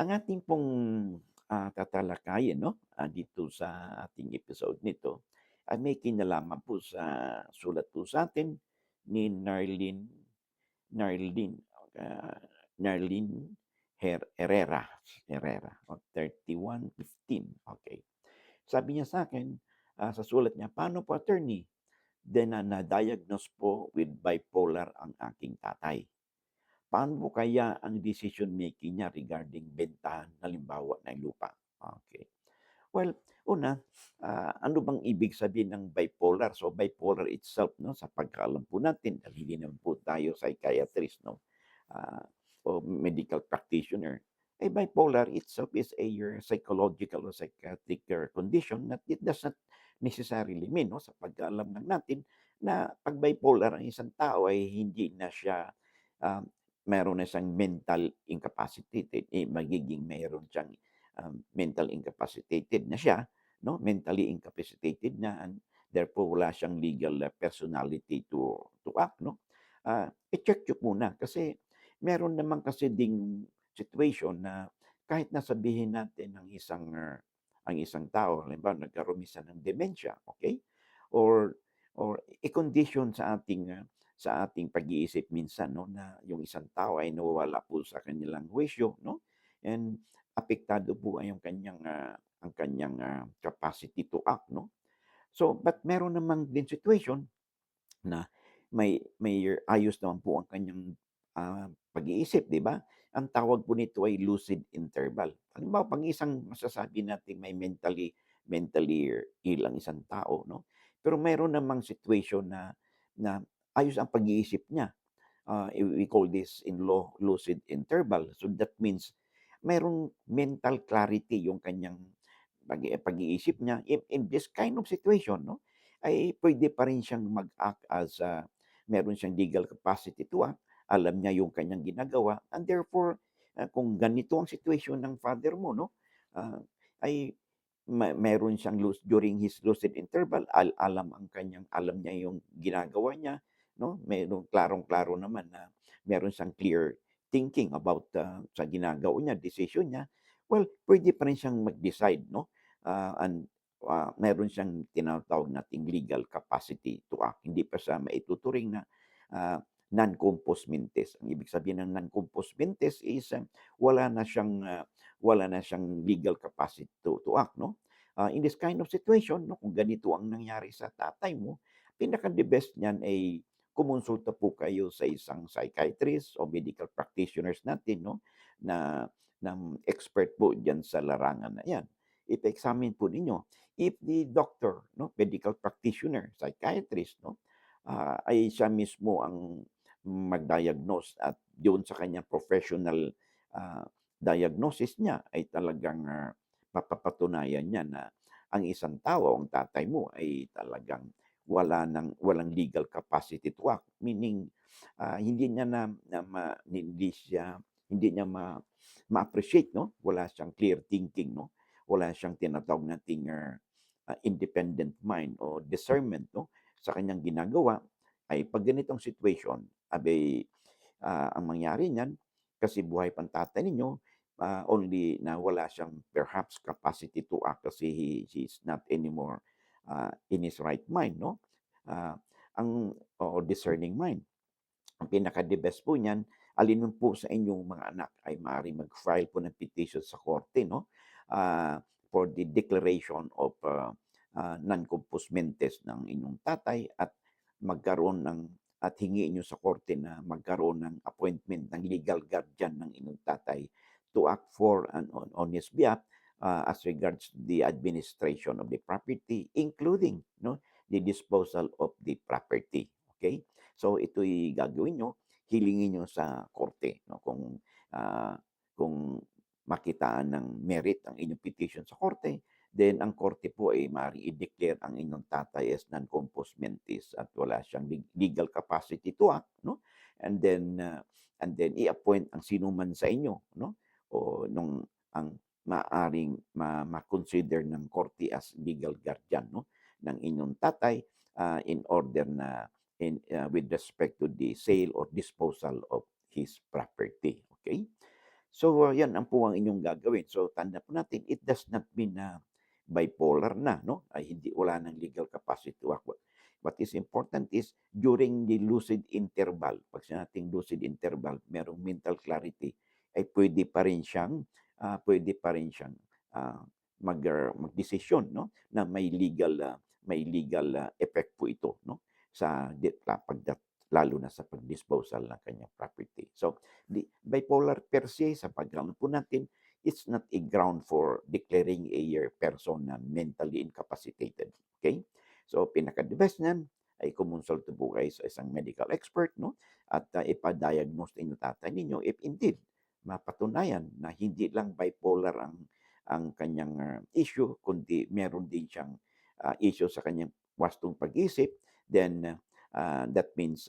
Ang ating pong, tatalakayin 'no, dito sa ating episode nito ay may kinalaman po sa sulat po sa'tin ni Narlene, ah, Narlene Herrera Herrera o 3115, okey. Sabi niya sa'kin, sa sulat niya, "Paano po attorney, na-diagnose po with bipolar ang aking tatay. Paano po kaya ang decision making niya regarding bentahan halimbawa ng lupa?" Okay. Well, una, ano bang ibig sabihin ng bipolar? So, bipolar itself 'no, sa pagkaalam po natin dahil hindi naman po tayo psychiatrist 'no, ah, o medical practitioner. Bipolar itself is a your psychological or psychiatric condition that it does not necessarily mean 'no, sa pagkaalam lang natin na 'pag bipolar ang isang tao ay hindi na siya, um, meron na siyang mental incapacitated, magiging meron siyang mental incapacitated na siya, 'no, mentally incapacitated na and therefore wala siyang legal personality to act 'no. I-check niyo muna kasi meron naman kasi ding situation na kahit na sabihin natin ang isang tao halimbawa nagkaroon minsan ng dementia, okay? Or i-condition sa ating pag-iisip minsan 'no, na yung isang tao ay nawawala po sa kanilang wisyo 'no, and apektado po ay ang kanyang, capacity to act 'no. So, but meron namang din situation na may ayos naman po ang kanyang, pag-iisip, 'di ba? Ang tawag po nito ay lucid interval. Halimbawa, 'pag isang masasabi nating may mentally ill ang isang tao 'no, pero meron namang situation na ayos ang pag-iisip niya. We call this in law lucid interval. So that means merong mental clarity yung kanyang pag-iisip niya. In this kind of situation 'no, ay pwede pa rin siyang mag-act as meron siyang legal capacity to act, alam niya yung kanyang ginagawa and therefore, kung ganito ang situation ng father mo 'no, ah, ay meron siyang during his lucid interval, alam niya yung ginagawa niya 'no, merong klarong-klaro naman na meron siyang clear thinking about, sa ginagawa niya, decision niya. Well, pwede pa rin siyang mag-decide 'no, and, meron siyang tinatawag nating legal capacity to act. Hindi pa siya maituturing na, non compos mentis. Ang ibig sabihin ng non compos mentis is, wala na siyang legal capacity to act 'no. In this kind of situation 'no, kung ganito ang nangyari sa tatay mo, pinaka-the best niyan ay kumonsulta po kayo sa isang psychiatrist o medical practitioners natin 'no, na ng expert po diyan sa larangan na 'yan. Ipa-examine po ninyo. If the doctor 'no, medical practitioner, psychiatrist 'no, ay siya mismo ang mag-diagnose at doon sa kanyang professional, diagnosis niya ay talagang, mapapatunayan niya na ang isang tao, ang tatay mo ay talagang walang legal capacity to act. Meaning, hindi niya na hindi niya ma-appreciate 'no, wala siyang clear thinking 'no, wala siyang tinatawag nating, independent mind o discernment 'no, sa kanyang ginagawa. Ay 'pag ganitong situation, aba'y, ang mangyari niyan kasi buhay pa ang tatay ninyo, only na wala siyang perhaps capacity to act kasi he's not anymore, in his right mind 'no, ah, ang oo, discerning mind. Ang pinaka-the best po niyan, alinman po sa inyong mga anak ay maaaring mag-file po ng petition sa korte 'no, for the declaration of, non-compos mentis ng inyong tatay at magkaroon ng at hingiin niyo sa korte na magkaroon ng appointment ng legal guardian ng inyong tatay to act for and on his behalf, as regards the administration of the property, including 'no, the disposal of the property, okay? So ito'y gagawin niyo, hilingin niyo sa korte 'no, kung makitaan ng merit ang inyong petition sa korte, then ang korte po ay maaaring i-declare ang inyong tatay as non-compos mentis at wala siyang legal capacity to act 'no, and then i-appoint ang sinuman sa inyo 'no, o nung ang maaaring ma-consider ng korte as legal guardian 'no, ng inyong tatay, in order na with respect to the sale or disposal of his property, okay? So, 'yan ang po ang inyong gagawin. So, tandaan po natin, it does not mean na bipolar na, 'no, ay hindi wala ng legal capacity to act. What is important is during the lucid interval, 'pag sinabing lucid interval, merong mental clarity, ay puwede pa rin siyang, ah, magdesisyon, 'no, na may legal effect po ito, 'no, sa lalo na sa pag-disposal ng kanyang property. So, bipolar per se sa paggamit po natin, it's not a ground for declaring a person na mentally incapacitated. Okay? So, pinaka-the best niyan ay kumonsulta po kayo sa isang medical expert, no? At ipa-diagnose ninyo tatay ninyo if indeed mapatunayan na hindi lang bipolar ang kanyang issue, kundi meron din siyang issue sa kanyang wastong pag-isip, then that means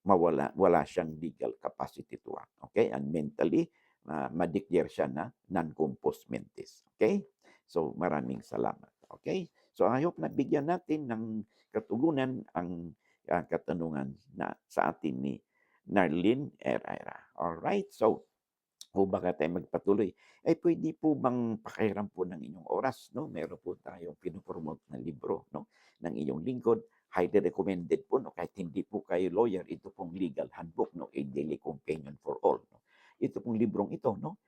wala siyang legal capacity to act. Okay? And mentally, ma-declare siya na non-compos mentis. Okay? So, maraming salamat. Okay? So, I hope na bigyan natin ng katugunan ang katanungan na sa atin ni Narlene Herrera. Alright? So, o baka tayo magpatuloy, ay pwede po bang pakiram po ng inyong oras, no? Meron po tayong pinopromote na libro, no? Ng inyong lingkod. Highly recommended po, no? Kahit hindi po kayo lawyer, ito pong legal handbook, no? A daily companion for all, no? Ito pong librong ito, no?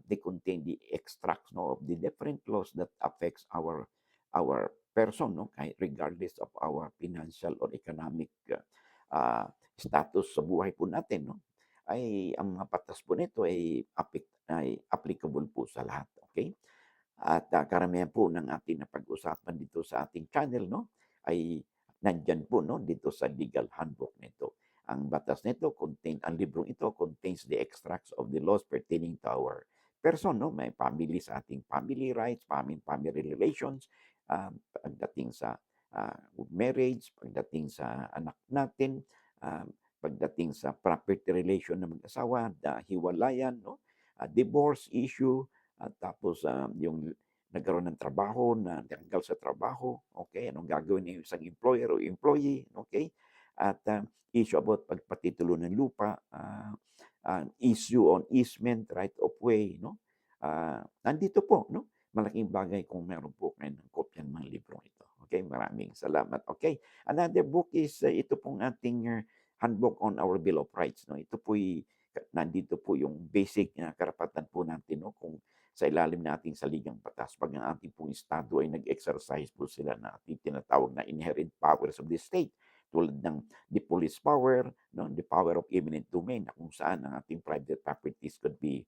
They contain the extracts, no, of the different laws that affects our person, no? Kahit regardless of our financial or economic status sa buhay po natin, no? Ay ang mga batas po nito ay applicable po sa lahat, okay? At karamihan po ng ating napag-usapan dito sa ating channel, no, ay nandiyan po, no, dito sa legal handbook nito. Ang batas nito ang librong ito contains the extracts of the laws pertaining to our person, no, may family sa ating family rights, family relations, pagdating sa marriage, pagdating sa anak natin, pagdating sa property relation ng mag-asawa, hiwalayan, no, divorce issue, at tapos yung nagkaroon ng trabaho, na tanggal sa trabaho, okay, anong gagawin ng isang employer o employee, okay, at issue about pagpatitulo ng lupa, issue on easement, right of way, no, nandito po, no, malaking bagay kung meron po kayo ng kopya ng mga librong ito. Okay, maraming salamat. Okay, another book is ito pong ating handbook on our Bill of Rights. No? Ito po'y, nandito po yung basic na karapatan po natin, no? Kung sa ilalim nating saligang batas, pag ang ating pong estado ay nag-exercise po sila na ating tinatawag na inherent powers of the state, tulad ng the police power, no? The power of eminent domain, na kung saan ang ating private properties could be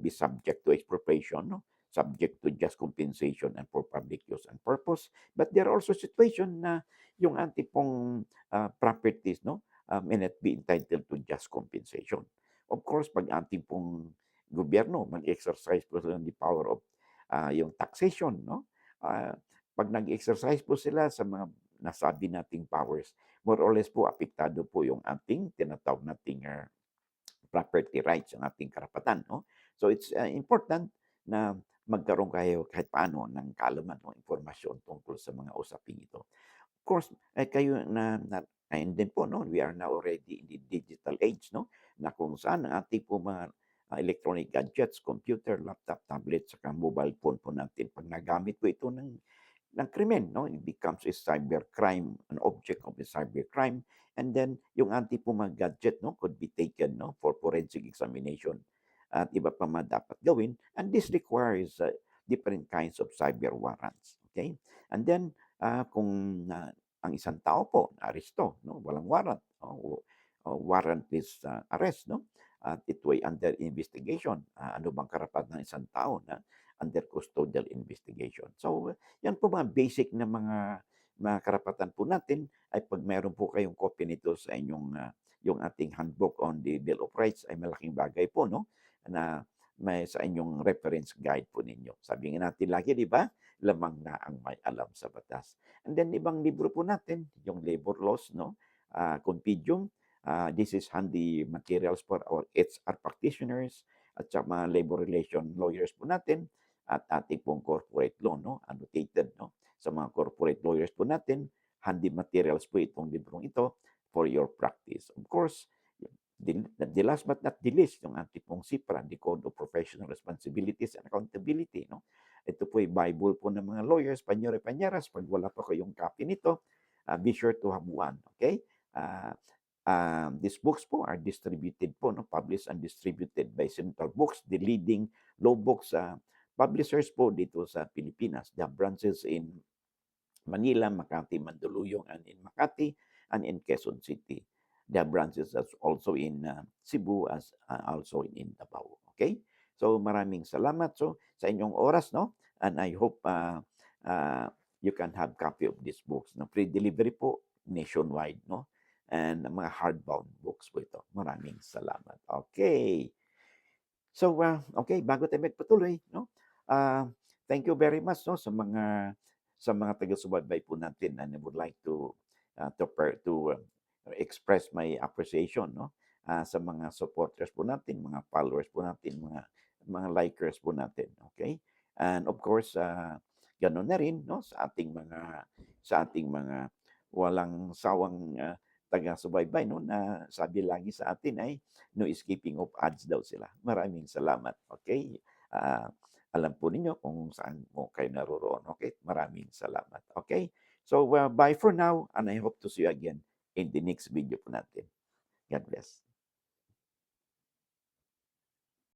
subject to expropriation, no? Subject to just compensation and for public use and purpose. But there are also situations na yung ating pong properties, no, may not be entitled to just compensation. Of course, pag ating pong gobyerno mag-exercise po sila ng the power of yung taxation, no? Pag nag-exercise po sila sa mga nasabi nating powers, more or less po apektado po yung ating tinatawag nating property rights, ang ating karapatan, no? So it's important na magkaroon kayo kahit paano ng kaalaman o impormasyon tungkol sa mga usaping ito. Of course, kayo ayun din po, no, we are now already in the digital age, no, na kung saan ang ating po mga electronic gadgets, computer, laptop, tablet, saka mobile phone po natin, pag nagamit po ito ng krimen, no, it becomes a cybercrime, an object of a cybercrime, and then yung ating po mga gadget, no, could be taken, no, for forensic examination at iba pa man dapat gawin, and this requires different kinds of cyber warrants, okay? And then kung ang isang tao po na-aresto, no, walang warrant, o warrantless arrest, no, at ito ay under investigation. Ano bang karapatan ng isang tao na under custodial investigation? So, yan po mga basic na mga karapatan po natin, ay pag meron po kayong copy nito sa inyong yung ating handbook on the Bill of Rights, ay malaking bagay po, no, na may sa inyong reference guide po ninyo. Sabi nga natin lagi, di ba? Lamang na ang may alam sa batas. And then ibang libro po natin, yung labor laws, no? Compendium. This is handy materials for our HR practitioners at sa mga labor relation lawyers po natin, at ating pong corporate law, no? Annotated, no? Sa mga corporate lawyers po natin, handy materials po itong librong ito for your practice. Of course, The last but not the least, yung ating pong SIPRA, the Code of Professional Responsibilities and Accountability, no? Ito po ay Bible po ng mga lawyers, panyari-panyaras. Pag wala pa kayong copy nito, be sure to have one, okay? These books po are distributed po, no? Published and distributed by Central Books, the leading law books publishers po dito sa Pilipinas. They have branches in Manila, Makati, Mandaluyong, and in Makati, and in Quezon City. There are branches also in Cebu, as also in Davao. Okay? So maraming salamat sa inyong oras, no? And I hope you can have copy of these books. No? Free delivery po nationwide, no? And mga hardbound books po ito. Maraming salamat. Okay. So, okay, bago tayo magpatuloy, no? Thank you very much, no, sa mga taga-subaybay po natin, and I would like to express my appreciation, no, sa mga supporters po natin, mga followers po natin, mga likers po natin, okay? And of course, gano'n na rin, no, sa ating mga walang sawang taga-subaybay, no, na sabi lagi sa atin ay no escaping of ads daw sila. Maraming salamat. Okay? Alam po ninyo kung saan mo kayo naroroon. Okay? Maraming salamat. Okay? So, bye for now, and I hope to see you again in the next video po natin. God bless.